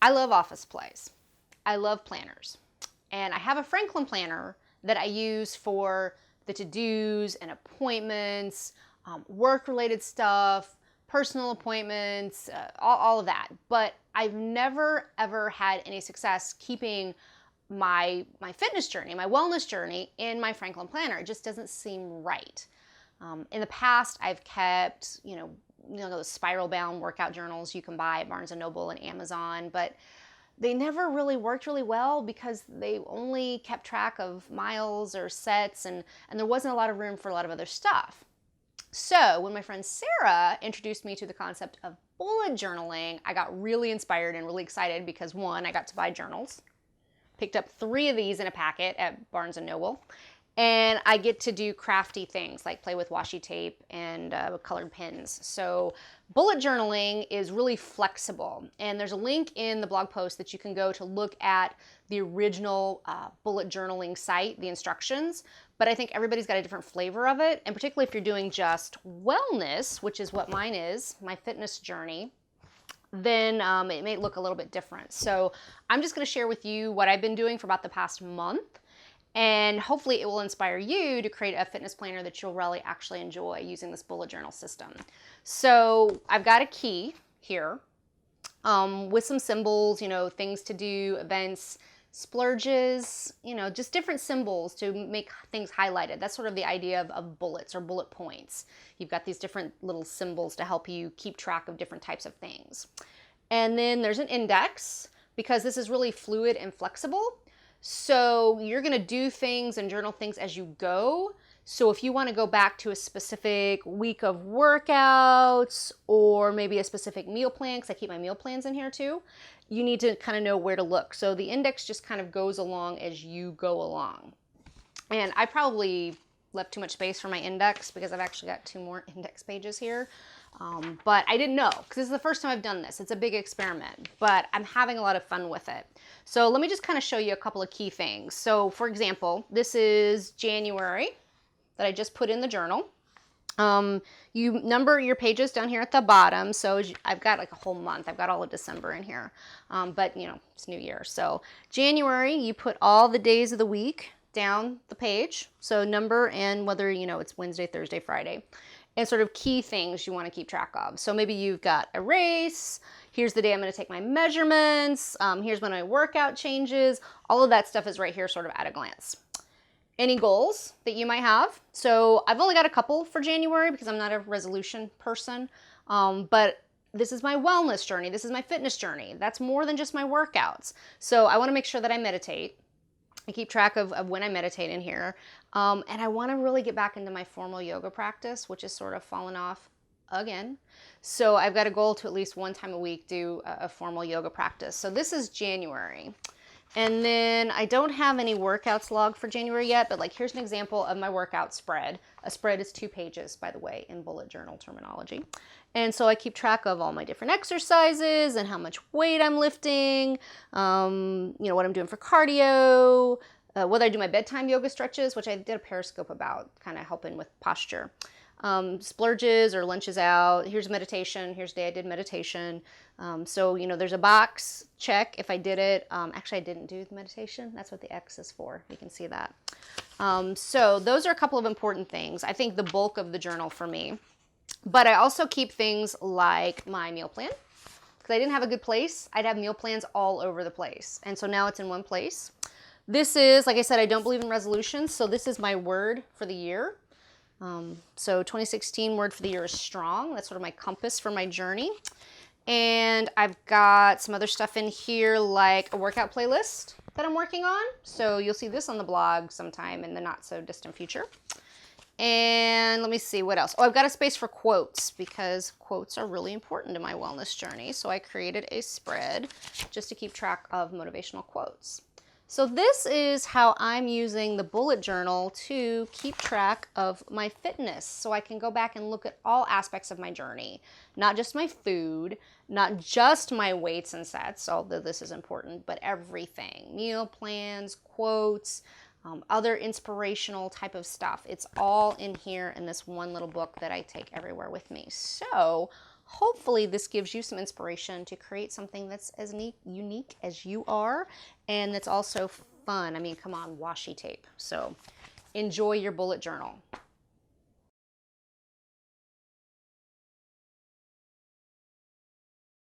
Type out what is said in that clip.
I love office supplies. I love planners. And I have a Franklin planner that I use for the to-dos and appointments, work-related stuff, personal appointments, all of that. But I've never, ever had any success keeping my fitness journey, my wellness journey in my Franklin planner. It just doesn't seem right. In the past, I've kept, those spiral-bound workout journals you can buy at Barnes & Noble and Amazon, but they never really worked really well because they only kept track of miles or sets, and there wasn't a lot of room for a lot of other stuff. So when my friend Sarah introduced me to the concept of bullet journaling, I got really inspired and really excited because, one, I got to buy journals. Picked up 3 of these in a packet at Barnes & Noble. And I get to do crafty things like play with washi tape and colored pens. So bullet journaling is really flexible. And there's a link in the blog post that you can go to look at the original bullet journaling site, the instructions. But I think everybody's got a different flavor of it. And particularly if you're doing just wellness, which is what mine is, my fitness journey, then it may look a little bit different. So I'm just going to share with you what I've been doing for about the past month. And hopefully it will inspire you to create a fitness planner that you'll really actually enjoy using this bullet journal system. So I've got a key here with some symbols, things to do, events, splurges, just different symbols to make things highlighted. That's sort of the idea of bullets or bullet points. You've got these different little symbols to help you keep track of different types of things. And then there's an index because this is really fluid and flexible. So you're going to do things and journal things as you go. So if you want to go back to a specific week of workouts or maybe a specific meal plan, because I keep my meal plans in here too, you need to kind of know where to look. So the index just kind of goes along as you go along. And I probably left too much space for my index because I've actually got 2 more index pages here. But I didn't know because this is the first time I've done this. It's a big experiment, but I'm having a lot of fun with it. So let me just kind of show you a couple of key things. So for example, this is January that I just put in the journal. You number your pages down here at the bottom. So I've got like a whole month. I've got all of December in here. But it's New Year. So January, you put all the days of the week down the page. So number and whether, it's Wednesday, Thursday, Friday. And sort of key things you want to keep track of. So maybe you've got a race. Here's the day I'm going to take my measurements. Here's when my workout changes. All of that stuff is right here sort of at a glance. Any goals that you might have. So I've only got a couple for January because I'm not a resolution person. But this is my wellness journey. This is my fitness journey. That's more than just my workouts. So I want to make sure that I meditate. I keep track of when I meditate in here. And I want to really get back into my formal yoga practice, which is sort of fallen off again. So I've got a goal to at least 1 time a week do a formal yoga practice. So this is January. And then I don't have any workouts logged for January yet, but like here's an example of my workout spread. A spread is 2 pages, by the way, in bullet journal terminology. And so I keep track of all my different exercises and how much weight I'm lifting, what I'm doing for cardio, whether I do my bedtime yoga stretches, which I did a Periscope about, kind of helping with posture. Splurges or lunches out. Here's meditation. Here's the day I did meditation. So there's a box, check if I did it. Actually, I didn't do the meditation. That's what the X is for. You can see that. So those are a couple of important things. I think the bulk of the journal for me. But I also keep things like my meal plan. Because I didn't have a good place, I'd have meal plans all over the place. And so now it's in one place. This is, like I said, I don't believe in resolutions. So this is my word for the year. So 2016 word for the year is strong. That's sort of my compass for my journey. And I've got some other stuff in here like a workout playlist that I'm working on. So you'll see this on the blog sometime in the not so distant future. And let me see what else. Oh, I've got a space for quotes because quotes are really important to my wellness journey. So I created a spread just to keep track of motivational quotes. So this is how I'm using the bullet journal to keep track of my fitness. So I can go back and look at all aspects of my journey, not just my food, not just my weights and sets, although this is important, but everything, meal plans, quotes, other inspirational type of stuff. It's all in here in this one little book that I take everywhere with me. So hopefully this gives you some inspiration to create something that's as unique as you are, and that's also fun. I mean, come on, washi tape. So enjoy your bullet journal.